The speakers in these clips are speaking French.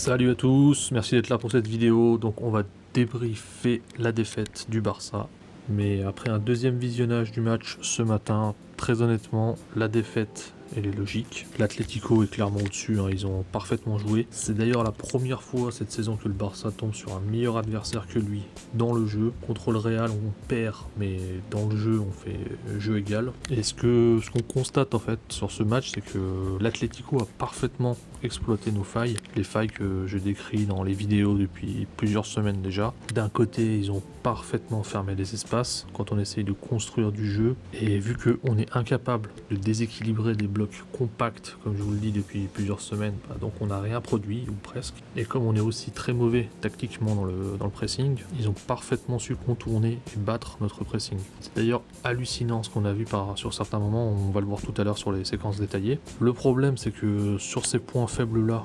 Salut à tous, merci d'être là pour cette vidéo. Donc on va débriefer la défaite du Barça. Mais après un deuxième visionnage du match ce matin, très honnêtement, la défaite, elle est logique. L'Atlético est clairement au-dessus, ils ont parfaitement joué. C'est d'ailleurs la première fois cette saison que le Barça tombe sur un meilleur adversaire que lui dans le jeu. Contre le Real, on perd, mais dans le jeu, on fait jeu égal. Et ce qu'on constate en fait sur ce match, c'est que l'Atlético a parfaitement exploité nos failles, les failles que je décris dans les vidéos depuis plusieurs semaines déjà. D'un côté, ils ont parfaitement fermé les espaces quand on essaye de construire du jeu, et vu qu'on est incapable de déséquilibrer des blocs compacts, comme je vous le dis depuis plusieurs semaines, donc on n'a rien produit, ou presque. Et comme on est aussi très mauvais tactiquement dans le pressing, ils ont parfaitement su contourner et battre notre pressing. C'est d'ailleurs hallucinant ce qu'on a vu sur certains moments, on va le voir tout à l'heure sur les séquences détaillées. Le problème, c'est que sur ces points faibles-là,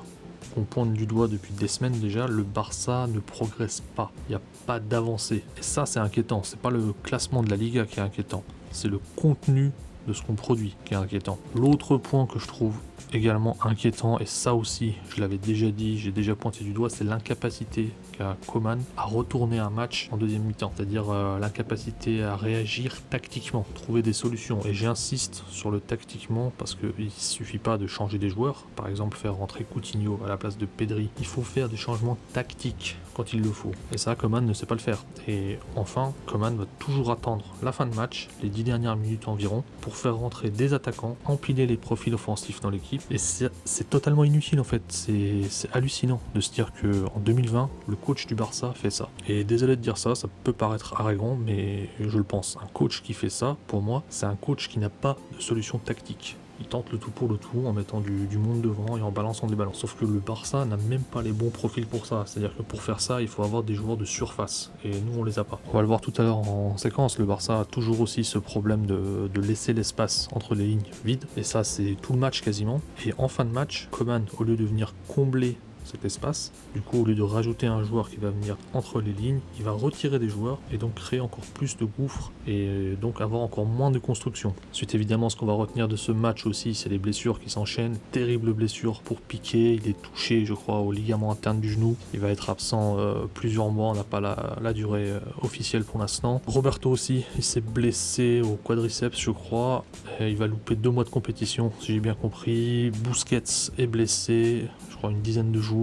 qu'on pointe du doigt depuis des semaines déjà, le Barça ne progresse pas. Il n'y a pas d'avancée. Et ça, c'est inquiétant. C'est pas le classement de la Liga qui est inquiétant. C'est le contenu de ce qu'on produit qui est inquiétant. L'autre point que je trouve également inquiétant, et ça aussi, je l'avais déjà dit, j'ai déjà pointé du doigt, c'est l'incapacité qu'a Koeman à retourner un match en deuxième mi-temps. C'est-à-dire l'incapacité à réagir tactiquement, trouver des solutions. Et j'insiste sur le tactiquement parce qu'il ne suffit pas de changer des joueurs. Par exemple, faire rentrer Coutinho à la place de Pedri. Il faut faire des changements tactiques quand il le faut. Et ça, Koeman ne sait pas le faire. Et enfin, Koeman va toujours attendre la fin de match, les 10 dernières minutes environ, pour faire rentrer des attaquants, empiler les profils offensifs dans l'équipe. Et c'est totalement inutile en fait. C'est hallucinant de se dire qu'en 2020, le coach du Barça fait ça. Et désolé de dire ça, ça peut paraître arrogant, mais je le pense. Un coach qui fait ça, pour moi, c'est un coach qui n'a pas de solution tactique. Il tente le tout pour le tout en mettant du monde devant et en balançant des ballons. Sauf que le Barça n'a même pas les bons profils pour ça. C'est-à-dire que pour faire ça, il faut avoir des joueurs de surface. Et nous, on les a pas. On va le voir tout à l'heure en séquence. Le Barça a toujours aussi ce problème de laisser l'espace entre les lignes vides. Et ça, c'est tout le match quasiment. Et en fin de match, Koeman, au lieu de venir combler cet espace, du coup au lieu de rajouter un joueur qui va venir entre les lignes, il va retirer des joueurs et donc créer encore plus de gouffres et donc avoir encore moins de construction. Ensuite évidemment ce qu'on va retenir de ce match aussi, c'est les blessures qui s'enchaînent. Terrible blessure pour Piqué, il est touché je crois au ligament interne du genou, il va être absent plusieurs mois, on n'a pas la durée officielle pour l'instant. Roberto aussi, il s'est blessé au quadriceps je crois, et il va louper 2 mois de compétition si j'ai bien compris. Busquets est blessé, je crois une dizaine de jours,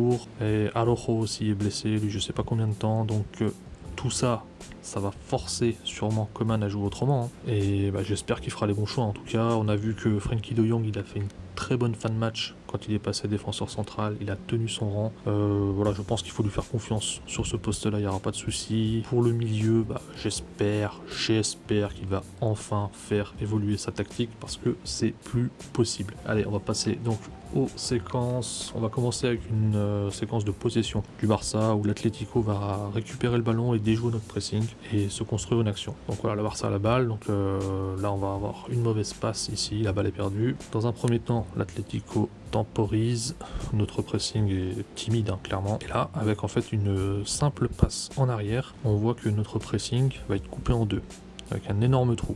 et Araujo aussi est blessé, lui je sais pas combien de temps, donc tout ça va forcer sûrement Koeman à jouer autrement, et j'espère qu'il fera les bons choix. En tout cas, on a vu que Frenkie de Jong il a fait une très bonne fin de match quand il est passé défenseur central, il a tenu son rang. Voilà, je pense qu'il faut lui faire confiance sur ce poste-là, il n'y aura pas de souci. Pour le milieu, j'espère qu'il va enfin faire évoluer sa tactique parce que c'est plus possible. Allez, on va passer donc aux séquences. On va commencer avec une séquence de possession du Barça où l'Atlético va récupérer le ballon et déjouer notre pressing et se construire une action. Donc voilà, le Barça a la balle, donc là on va avoir une mauvaise passe ici, la balle est perdue. Dans un premier temps, l'Atlético temporise, notre pressing est timide clairement, et là avec en fait une simple passe en arrière, on voit que notre pressing va être coupé en deux avec un énorme trou.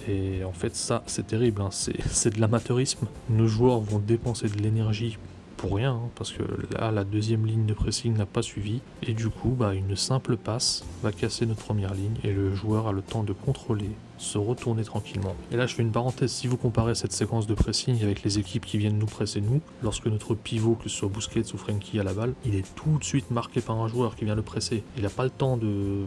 Et en fait ça c'est terrible, c'est de l'amateurisme. Nos joueurs vont dépenser de l'énergie pour rien, parce que là la deuxième ligne de pressing n'a pas suivi, et du coup une simple passe va casser notre première ligne et le joueur a le temps de contrôler, se retourner tranquillement. Et là je fais une parenthèse, si vous comparez cette séquence de pressing avec les équipes qui viennent nous presser nous, lorsque notre pivot, que ce soit Busquets ou Frenkie, a la balle, il est tout de suite marqué par un joueur qui vient le presser. Il n'a pas le temps de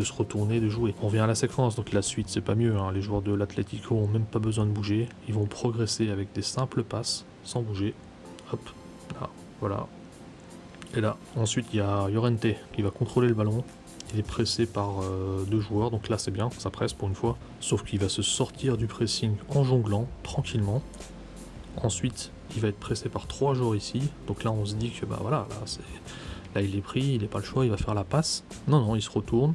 se retourner, de jouer. On vient à la séquence, donc la suite c'est pas mieux, les joueurs de l'Atlético ont même pas besoin de bouger, ils vont progresser avec des simples passes, sans bouger. Hop, là, voilà. Et là, ensuite il y a Llorente qui va contrôler le ballon. Il est pressé par 2 joueurs, donc là c'est bien, ça presse pour une fois. Sauf qu'il va se sortir du pressing en jonglant, tranquillement. Ensuite, il va être pressé par 3 joueurs ici. Donc là on se dit que là il est pris, il n'a pas le choix, il va faire la passe. Non, il se retourne,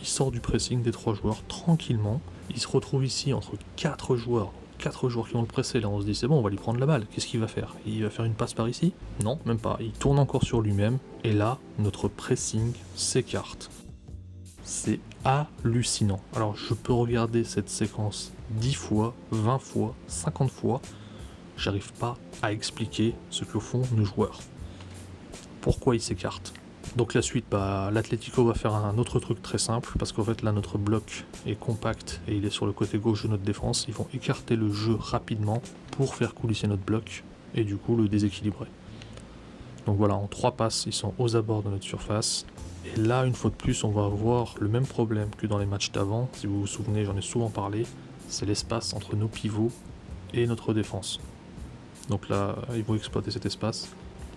il sort du pressing des 3 joueurs tranquillement. Il se retrouve ici entre 4 joueurs. 4 joueurs qui vont le presser, là on se dit c'est bon, on va lui prendre la balle. Qu'est-ce qu'il va faire? Il va faire une passe par ici? Non, même pas. Il tourne encore sur lui-même, et là, notre pressing s'écarte. C'est hallucinant. Alors je peux regarder cette séquence 10 fois, 20 fois, 50 fois, j'arrive pas à expliquer ce que font nos joueurs. pourquoi il s'écarte. Donc la suite, l'Atlético va faire un autre truc très simple, parce qu'en fait là notre bloc est compact et il est sur le côté gauche de notre défense. Ils vont écarter le jeu rapidement pour faire coulisser notre bloc et du coup le déséquilibrer. Donc voilà, en 3 passes, ils sont aux abords de notre surface. Et là, une fois de plus, on va avoir le même problème que dans les matchs d'avant. Si vous vous souvenez, j'en ai souvent parlé, c'est l'espace entre nos pivots et notre défense. Donc là, ils vont exploiter cet espace.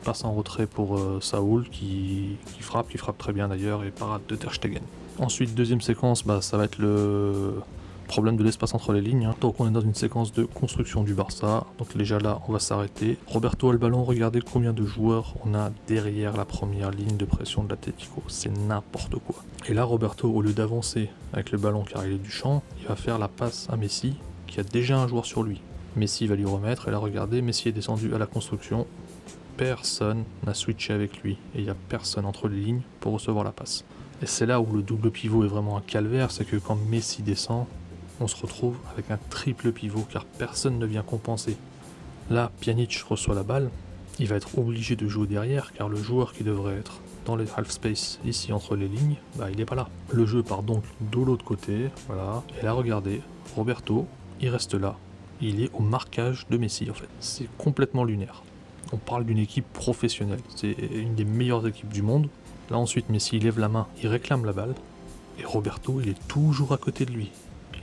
Passe en retrait pour Saúl qui frappe très bien d'ailleurs, et parade de Ter Stegen. Ensuite, deuxième séquence, ça va être le problème de l'espace entre les lignes. Donc on est dans une séquence de construction du Barça. Donc déjà là, on va s'arrêter. Roberto a le ballon, regardez combien de joueurs on a derrière la première ligne de pression de l'Atlético. C'est n'importe quoi. Et là, Roberto, au lieu d'avancer avec le ballon car il est du champ, il va faire la passe à Messi qui a déjà un joueur sur lui. Messi va lui remettre, et là regardez, Messi est descendu à la construction. Personne n'a switché avec lui et il n'y a personne entre les lignes pour recevoir la passe. Et c'est là où le double pivot est vraiment un calvaire, c'est que quand Messi descend, on se retrouve avec un triple pivot car personne ne vient compenser. Là, Pjanic reçoit la balle, il va être obligé de jouer derrière car le joueur qui devrait être dans les half space ici entre les lignes, il n'est pas là. Le jeu part donc de l'autre côté, voilà. Et là regardez, Roberto, il reste là, il est au marquage de Messi en fait. C'est complètement lunaire. On parle d'une équipe professionnelle, c'est une des meilleures équipes du monde. Là ensuite Messi lève la main, il réclame la balle, et Roberto il est toujours à côté de lui.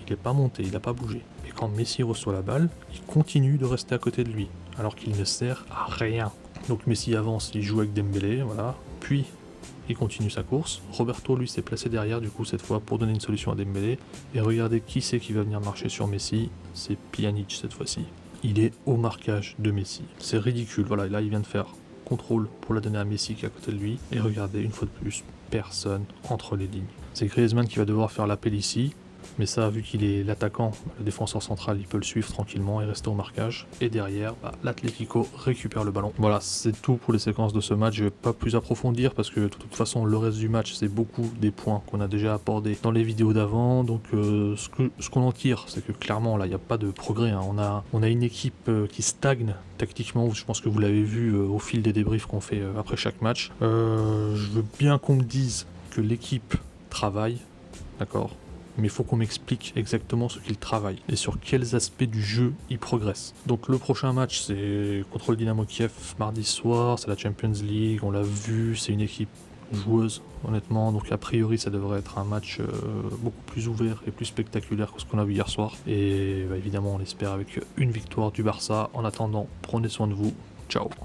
Il n'est pas monté, il n'a pas bougé. Et quand Messi reçoit la balle, il continue de rester à côté de lui, alors qu'il ne sert à rien. Donc Messi avance, il joue avec Dembélé, voilà. Puis il continue sa course. Roberto lui s'est placé derrière du coup cette fois pour donner une solution à Dembélé. Et regardez qui c'est qui va venir marcher sur Messi, c'est Pjanic cette fois-ci. Il est au marquage de Messi. C'est ridicule, voilà, là il vient de faire contrôle pour la donner à Messi qui est à côté de lui. Et regardez, une fois de plus, personne entre les lignes. C'est Griezmann qui va devoir faire l'appel ici. Mais ça, vu qu'il est l'attaquant, le défenseur central, il peut le suivre tranquillement et rester au marquage. Et derrière, l'Atlético récupère le ballon. Voilà, c'est tout pour les séquences de ce match. Je ne vais pas plus approfondir parce que de toute façon, le reste du match, c'est beaucoup des points qu'on a déjà abordés dans les vidéos d'avant. Donc ce qu'on en tire, c'est que clairement, là, il n'y a pas de progrès. On a une équipe qui stagne tactiquement. Je pense que vous l'avez vu au fil des débriefs qu'on fait après chaque match. Je veux bien qu'on me dise que l'équipe travaille, d'accord ? Mais il faut qu'on m'explique exactement ce qu'il travaille et sur quels aspects du jeu il progresse. Donc le prochain match, c'est contre le Dynamo Kiev mardi soir, c'est la Champions League, on l'a vu, c'est une équipe joueuse honnêtement, donc a priori ça devrait être un match beaucoup plus ouvert et plus spectaculaire que ce qu'on a vu hier soir. Et évidemment on l'espère avec une victoire du Barça. En attendant, prenez soin de vous, ciao.